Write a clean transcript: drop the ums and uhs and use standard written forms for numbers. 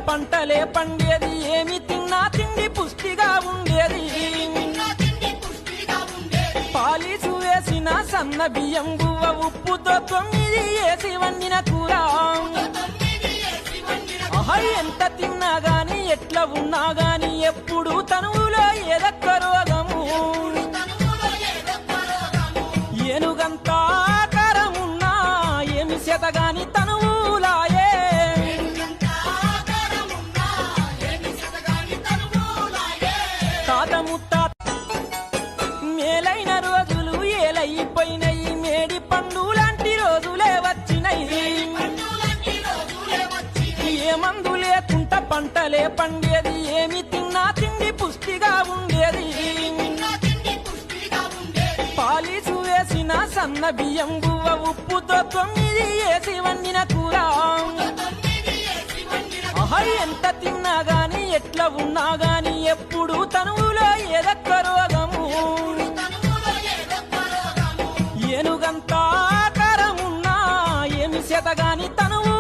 పంటలే పండేది, ఏమి తిన్నా తిండి పుష్టిగా ఉండేది. పాలిసు వేసిన సన్న బియ్యం గువ్వ ఉప్పుతో 9 వేసి వండిన కూర. ఎంత తిన్నా గాని ఎట్లా ఉన్నా గాని ఎప్పుడు తనువులో ఏదొక్క రోగము. ఏనుగంత ఆకారమున్నా ఏమి చేతగాని తనువులాయే. తాత ముత్తాత మేలైన రోజులు ఏలైపోయినాయి, మేడి పండు లాంటి రోజులే వచ్చినాయి. ఏ మందు లేకుండా పంటలే పండేది, ఏమి తిన్నా తిండి పుష్టిగా ఉండేది. పాలిసు వేసిన సన్న బియ్యం గువ్వ ఉప్పుతో 9 వేసి వండిన కూర. ఎంత తిన్నా గాని ఎట్లా ఉన్నా గాని ఎప్పుడు తనువులో ఏదొక్క రోగము. ఏనుగంత ఆకారమున్నా ఏమి చేతగాని తనువు